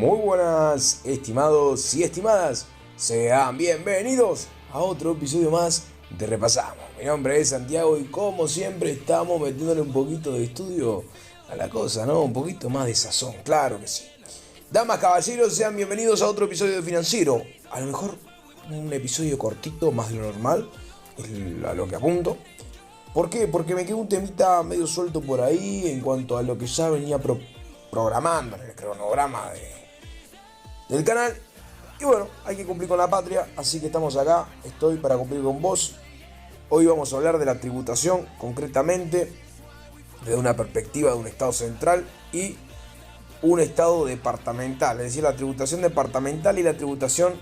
Muy buenas, estimados y estimadas. Sean bienvenidos a otro episodio más de Repasamos. Mi nombre es Santiago y como siempre estamos metiéndole un poquito de estudio a la cosa, ¿no? Un poquito más de sazón, claro que sí. Damas, caballeros, sean bienvenidos a otro episodio de Financiero. A lo mejor un episodio cortito, más de lo normal, es a lo que apunto. ¿Por qué? Porque me quedó un temita medio suelto por ahí en cuanto a lo que ya venía programando en el cronograma del canal. Y bueno, hay que cumplir con la patria, así que estamos acá, estoy para cumplir con vos. Hoy vamos a hablar de la tributación, concretamente desde una perspectiva de un estado central y un estado departamental, es decir, la tributación departamental y la tributación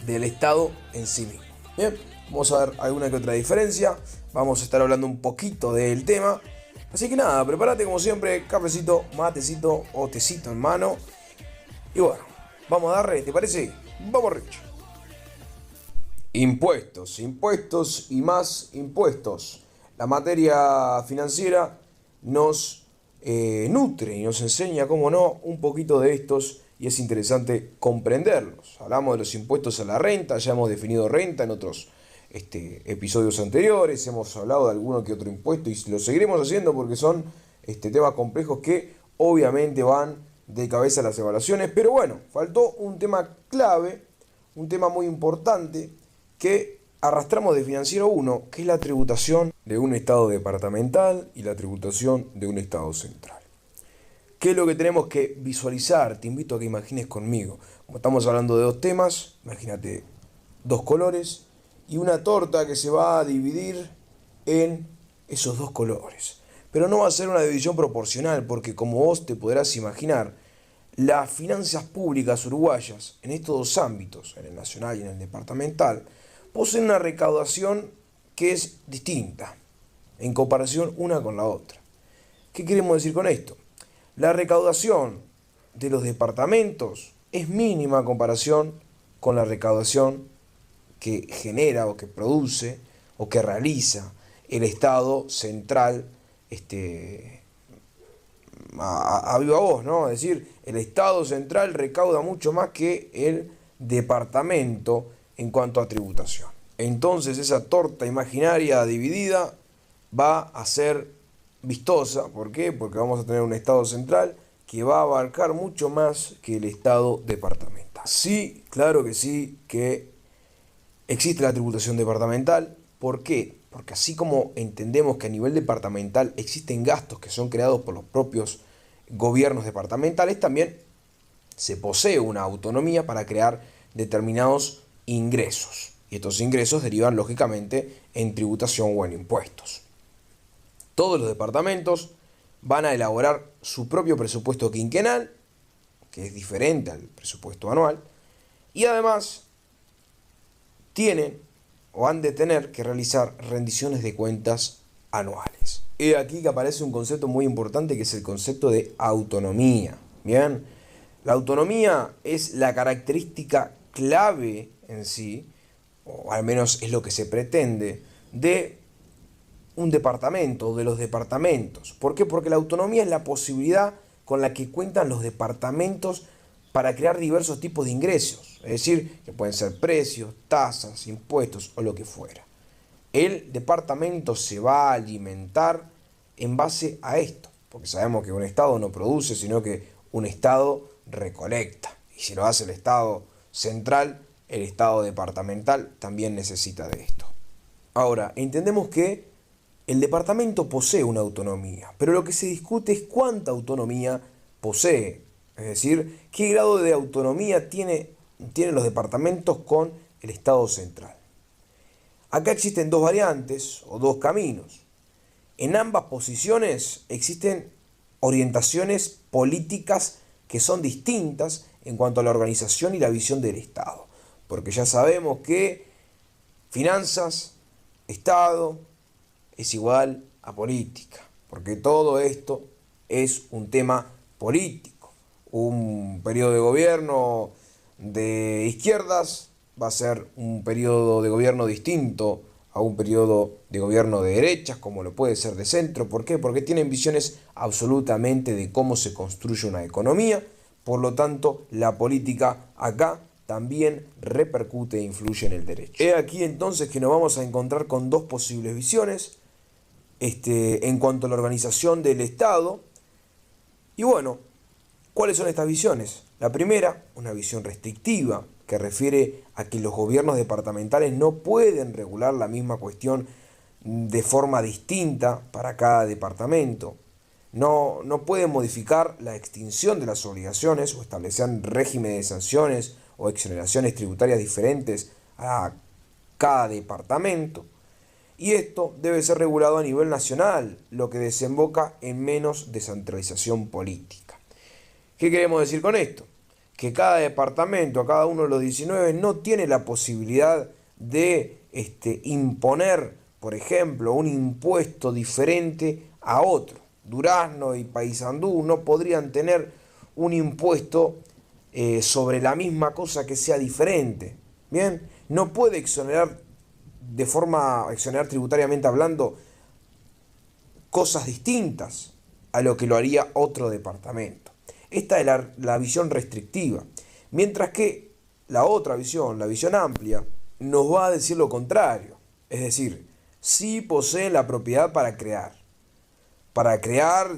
del estado en sí mismo. Bien, vamos a ver alguna que otra diferencia, vamos a estar hablando un poquito del tema. Así que nada, prepárate como siempre, cafecito, matecito o tecito en mano. Y bueno, vamos a darle, ¿te parece? Vamos, Rich. Impuestos, impuestos y más impuestos. La materia financiera nos nutre y nos enseña, cómo no, un poquito de estos y es interesante comprenderlos. Hablamos de los impuestos a la renta, ya hemos definido renta en otros episodios anteriores, hemos hablado de alguno que otro impuesto y lo seguiremos haciendo porque son temas complejos que obviamente van de cabeza a las evaluaciones, pero bueno, faltó un tema clave, un tema muy importante que arrastramos de Financiero 1, que es la tributación de un estado departamental y la tributación de un estado central. ¿Qué es lo que tenemos que visualizar? Te invito a que imagines conmigo. Como estamos hablando de dos temas, imagínate dos colores y una torta que se va a dividir en esos dos colores. Pero no va a ser una división proporcional, porque como vos te podrás imaginar, las finanzas públicas uruguayas en estos dos ámbitos, en el nacional y en el departamental, poseen una recaudación que es distinta en comparación una con la otra. ¿Qué queremos decir con esto? La recaudación de los departamentos es mínima en comparación con la recaudación que genera o que produce o que realiza el Estado central a viva voz, ¿no? Es decir, el Estado central recauda mucho más que el departamento en cuanto a tributación. Entonces esa torta imaginaria dividida va a ser vistosa. ¿Por qué? Porque vamos a tener un Estado central que va a abarcar mucho más que el Estado departamental. Sí, claro que sí, que existe la tributación departamental. ¿Por qué? Porque así como entendemos que a nivel departamental existen gastos que son creados por los propios gobiernos departamentales, también se posee una autonomía para crear determinados ingresos. Y estos ingresos derivan lógicamente en tributación o en impuestos. Todos los departamentos van a elaborar su propio presupuesto quinquenal, que es diferente al presupuesto anual, y además tienen o han de tener que realizar rendiciones de cuentas anuales. Y aquí que aparece un concepto muy importante que es el concepto de autonomía. Bien, la autonomía es la característica clave en sí, o al menos es lo que se pretende, de un departamento o de los departamentos. ¿Por qué? Porque la autonomía es la posibilidad con la que cuentan los departamentos para crear diversos tipos de ingresos, es decir, que pueden ser precios, tasas, impuestos o lo que fuera. El departamento se va a alimentar en base a esto, porque sabemos que un Estado no produce, sino que un Estado recolecta. Y si lo hace el Estado central, el Estado departamental también necesita de esto. Ahora, entendemos que el departamento posee una autonomía, pero lo que se discute es cuánta autonomía posee. Es decir, qué grado de autonomía tienen los departamentos con el Estado central. Acá existen dos variantes o dos caminos. En ambas posiciones existen orientaciones políticas que son distintas en cuanto a la organización y la visión del Estado. Porque ya sabemos que finanzas, Estado, es igual a política. Porque todo esto es un tema político. Un periodo de gobierno de izquierdas va a ser un periodo de gobierno distinto a un periodo de gobierno de derechas, como lo puede ser de centro. ¿Por qué? Porque tienen visiones absolutamente de cómo se construye una economía, Por lo tanto, la política acá también repercute e influye en el derecho. He aquí entonces que nos vamos a encontrar con dos posibles visiones en cuanto a la organización del Estado. Y bueno, ¿cuáles son estas visiones? La primera, una visión restrictiva, que refiere a que los gobiernos departamentales no pueden regular la misma cuestión de forma distinta para cada departamento. No pueden modificar la extinción de las obligaciones o establecer régimen de sanciones o exoneraciones tributarias diferentes a cada departamento. Y esto debe ser regulado a nivel nacional, lo que desemboca en menos descentralización política. ¿Qué queremos decir con esto? Que cada departamento, cada uno de los 19, no tiene la posibilidad de imponer, por ejemplo, un impuesto diferente a otro. Durazno y Paysandú no podrían tener un impuesto sobre la misma cosa que sea diferente. Bien, no puede exonerar tributariamente hablando cosas distintas a lo que lo haría otro departamento. Esta es la visión restrictiva. Mientras que la otra visión, la visión amplia, nos va a decir lo contrario. Es decir, sí poseen la propiedad para crear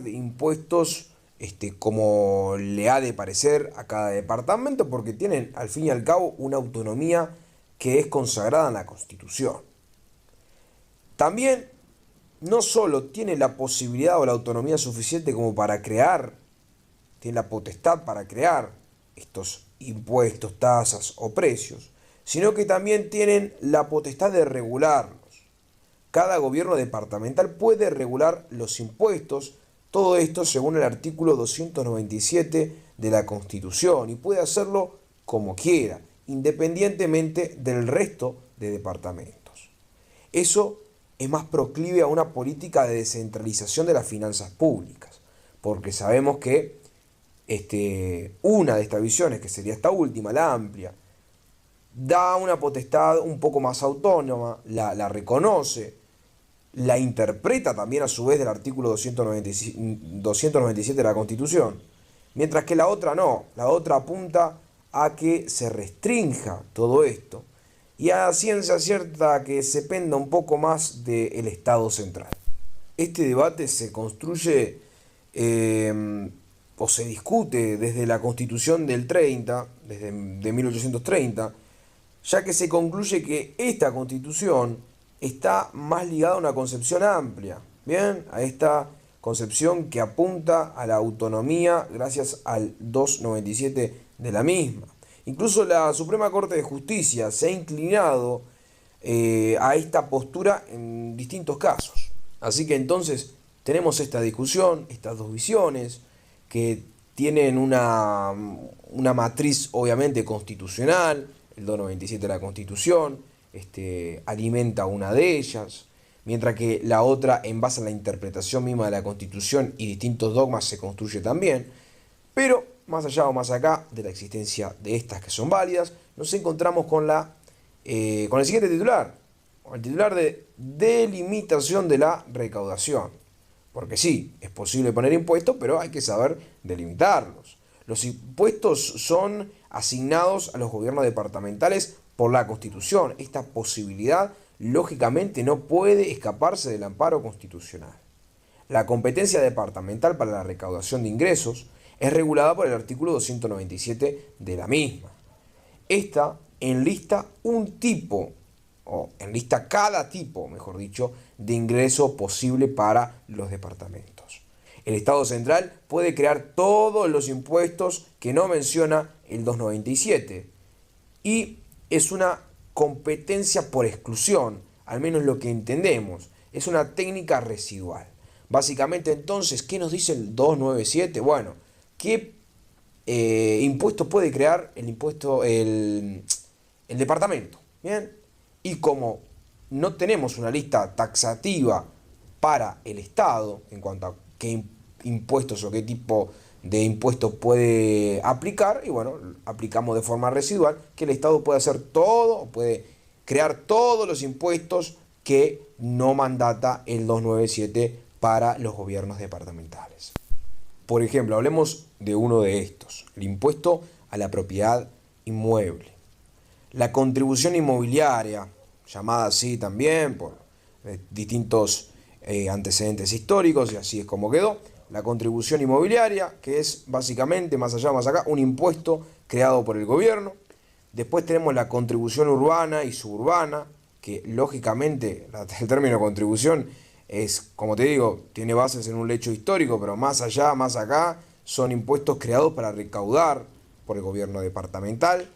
impuestos como le ha de parecer a cada departamento, porque tienen al fin y al cabo una autonomía que es consagrada en la Constitución. También no solo tiene la posibilidad o la autonomía suficiente como para crear, tiene la potestad para crear estos impuestos, tasas o precios, sino que también tienen la potestad de regularlos. Cada gobierno departamental puede regular los impuestos, todo esto según el artículo 297 de la Constitución, y puede hacerlo como quiera, independientemente del resto de departamentos. Eso es más proclive a una política de descentralización de las finanzas públicas, porque sabemos que una de estas visiones, que sería esta última, la amplia, da una potestad un poco más autónoma, la reconoce, la interpreta también a su vez del artículo 297 de la Constitución, mientras que la otra no, la otra apunta a que se restrinja todo esto y a ciencia cierta que se penda un poco más del Estado central. Este debate se construye o se discute desde la Constitución del 30, desde de 1830, ya que se concluye que esta Constitución está más ligada a una concepción amplia, ¿bien? A esta concepción que apunta a la autonomía gracias al 297 de la misma. Incluso la Suprema Corte de Justicia se ha inclinado a esta postura en distintos casos. Así que entonces tenemos esta discusión, estas dos visiones, que tienen una matriz obviamente constitucional, el 297 de la Constitución, alimenta una de ellas, mientras que la otra, en base a la interpretación misma de la Constitución y distintos dogmas, se construye también. Pero más allá o más acá de la existencia de estas que son válidas, nos encontramos con el siguiente titular, el titular de delimitación de la recaudación. Porque sí, es posible poner impuestos, pero hay que saber delimitarlos. Los impuestos son asignados a los gobiernos departamentales por la Constitución. Esta posibilidad, lógicamente, no puede escaparse del amparo constitucional. La competencia departamental para la recaudación de ingresos es regulada por el artículo 297 de la misma. Esta enlista un tipo, o enlista cada tipo, mejor dicho, de ingreso posible para los departamentos. El Estado central puede crear todos los impuestos que no menciona el 297 y es una competencia por exclusión, al menos lo que entendemos, es una técnica residual. Básicamente entonces, ¿qué nos dice el 297? Bueno, ¿qué impuesto puede crear el departamento? ¿Bien? Y como no tenemos una lista taxativa para el Estado en cuanto a qué impuestos o qué tipo de impuestos puede aplicar, y bueno, aplicamos de forma residual, que el Estado puede hacer todo, puede crear todos los impuestos que no mandata el 297 para los gobiernos departamentales. Por ejemplo, hablemos de uno de estos, el impuesto a la propiedad inmueble. La contribución inmobiliaria, llamada así también por distintos antecedentes históricos, y así es como quedó. La contribución inmobiliaria, que es básicamente, más allá, más acá, un impuesto creado por el gobierno. Después tenemos la contribución urbana y suburbana, que lógicamente el término contribución es, como te digo, tiene bases en un hecho histórico, pero más allá, más acá, son impuestos creados para recaudar por el gobierno departamental.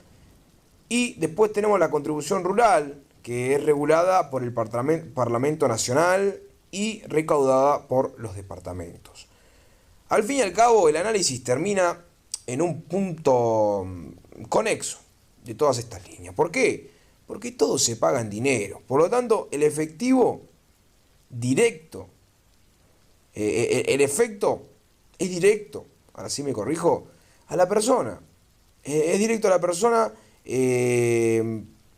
Y después tenemos la contribución rural, que es regulada por el Parlamento Nacional y recaudada por los departamentos. Al fin y al cabo, el análisis termina en un punto conexo de todas estas líneas. ¿Por qué? Porque todo se paga en dinero. Por lo tanto, el efectivo directo, el efecto es directo, ahora sí me corrijo, a la persona. Es directo a la persona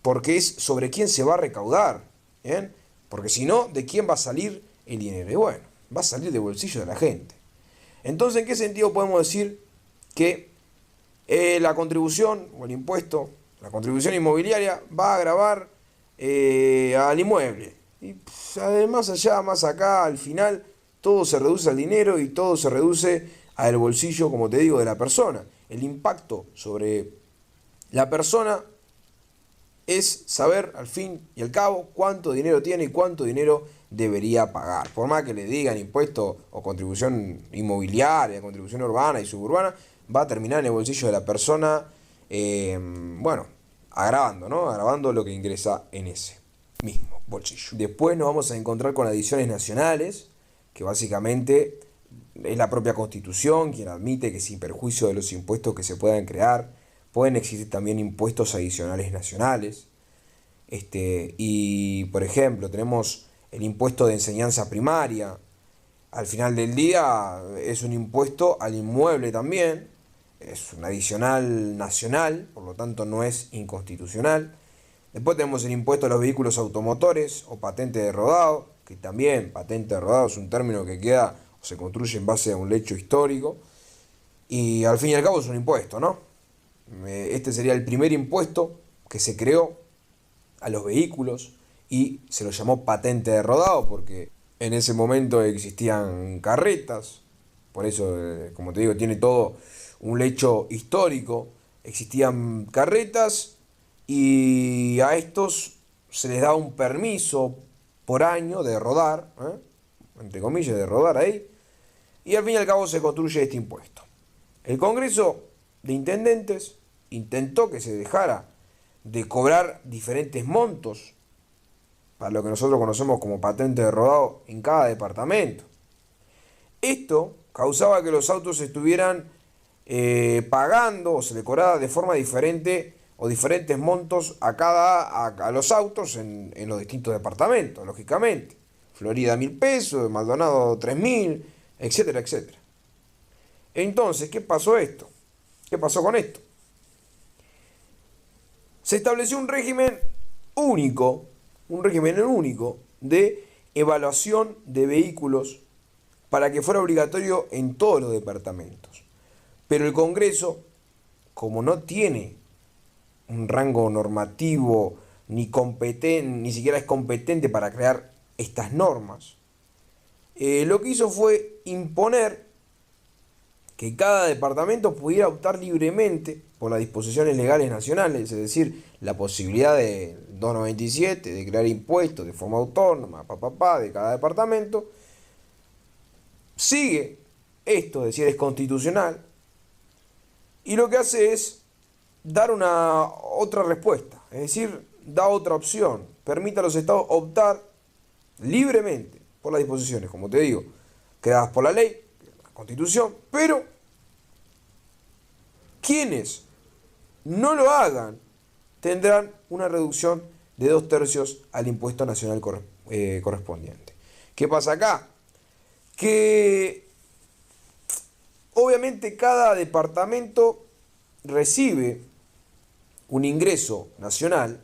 porque es sobre quién se va a recaudar. ¿Bien? Porque si no, ¿de quién va a salir el dinero? Y bueno, va a salir del bolsillo de la gente. Entonces, ¿en qué sentido podemos decir que la contribución o el impuesto, la contribución inmobiliaria, va a gravar al inmueble? Y además allá, más acá, al final, todo se reduce al dinero y todo se reduce al bolsillo, como te digo, de la persona. El impacto sobre la persona es saber, al fin y al cabo, cuánto dinero tiene y cuánto dinero debería pagar. Por más que le digan impuesto o contribución inmobiliaria, contribución urbana y suburbana, va a terminar en el bolsillo de la persona, bueno, agravando, ¿no? Agravando lo que ingresa en ese mismo bolsillo. Después nos vamos a encontrar con adiciones nacionales, que básicamente es la propia Constitución quien admite que sin perjuicio de los impuestos que se puedan crear, pueden existir también impuestos adicionales nacionales. Y por ejemplo, tenemos el impuesto de enseñanza primaria. Al final del día es un impuesto al inmueble también. Es un adicional nacional, por lo tanto no es inconstitucional. Después tenemos el impuesto a los vehículos automotores o patente de rodado, que también patente de rodado es un término que queda o se construye en base a un hecho histórico. Y al fin y al cabo es un impuesto, ¿no? Este sería el primer impuesto que se creó a los vehículos y se lo llamó patente de rodado porque en ese momento existían carretas, por eso, como te digo, tiene todo un hecho histórico, existían carretas y a estos se les da un permiso por año de rodar, entre comillas, de rodar ahí, y al fin y al cabo se construye este impuesto. El Congreso de Intendentes intentó que se dejara de cobrar diferentes montos para lo que nosotros conocemos como patente de rodado en cada departamento. Esto causaba que los autos estuvieran pagando o se le cobrara de forma diferente o diferentes montos a los autos en los distintos departamentos, lógicamente. Florida 1.000 pesos, Maldonado 3.000, etcétera, etcétera. Entonces, ¿qué pasó esto? ¿Qué pasó con esto? Se estableció un régimen único de evaluación de vehículos para que fuera obligatorio en todos los departamentos. Pero el Congreso, como no tiene un rango normativo ni siquiera es competente para crear estas normas, lo que hizo fue imponer que cada departamento pudiera optar libremente por las disposiciones legales nacionales, es decir, la posibilidad de 297 de crear impuestos de forma autónoma, de cada departamento. Sigue esto, es decir, es constitucional, y lo que hace es dar una otra respuesta, es decir, da otra opción, permite a los estados optar libremente por las disposiciones, como te digo, creadas por la ley, la Constitución, pero quienes no lo hagan tendrán una reducción de 2/3 al impuesto nacional correspondiente. ¿Qué pasa acá? Que obviamente cada departamento recibe un ingreso nacional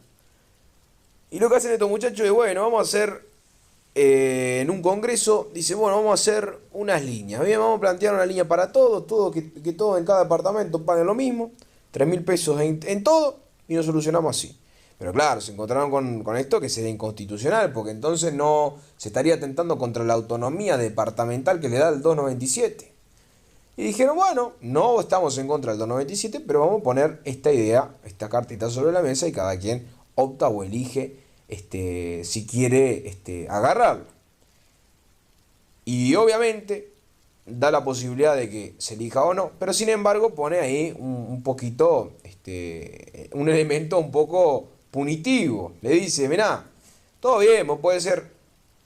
y lo que hacen estos muchachos es, bueno, vamos a hacer en un congreso dice, bueno, vamos a hacer unas líneas. Bien, vamos a plantear una línea para todos, que todos en cada departamento paguen lo mismo, 3.000 pesos en todo, y nos solucionamos así. Pero claro, se encontraron con esto que sería inconstitucional, porque entonces no se estaría atentando contra la autonomía departamental que le da el 297. Y dijeron, bueno, no estamos en contra del 297, pero vamos a poner esta idea, esta cartita sobre la mesa y cada quien opta o elige si quiere agarrarlo. Y obviamente da la posibilidad de que se elija o no, pero sin embargo pone ahí un poquito, un elemento un poco punitivo. Le dice, mirá, todo bien, vos podés ser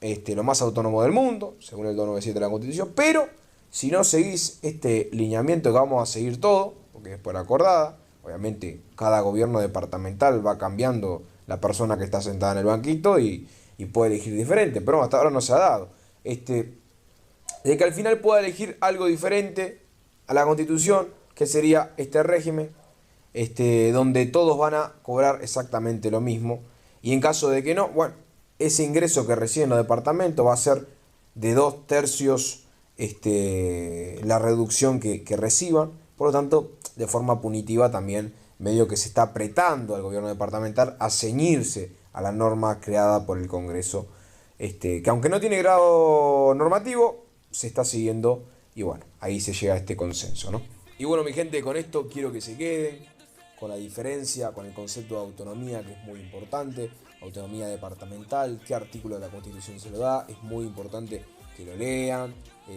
lo más autónomo del mundo, según el 297 de la Constitución, pero si no seguís este lineamiento que vamos a seguir todo, porque es por acordada, obviamente cada gobierno departamental va cambiando la persona que está sentada en el banquito y puede elegir diferente, pero hasta ahora no se ha dado. De que al final pueda elegir algo diferente a la Constitución, que sería este régimen, donde todos van a cobrar exactamente lo mismo, y en caso de que no, bueno, ese ingreso que reciben los departamentos va a ser de 2/3 la reducción que reciban, por lo tanto, de forma punitiva también, medio que se está apretando al gobierno departamental a ceñirse a la norma creada por el Congreso, que aunque no tiene grado normativo, se está siguiendo y bueno, ahí se llega a este consenso, ¿no? Y bueno, mi gente, con esto quiero que se queden con la diferencia, con el concepto de autonomía, que es muy importante, autonomía departamental, qué artículo de la Constitución se lo da, es muy importante que lo lean,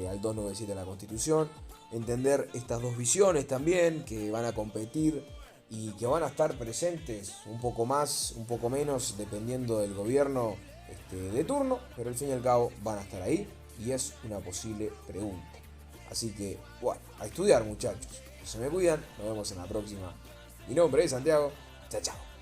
al 297 de la Constitución, entender estas dos visiones también, que van a competir y que van a estar presentes un poco más, un poco menos, dependiendo del gobierno de turno, pero al fin y al cabo van a estar ahí y es una posible pregunta. Así que, bueno, a estudiar muchachos, se me cuidan, nos vemos en la próxima. Mi nombre es Santiago, chao chao.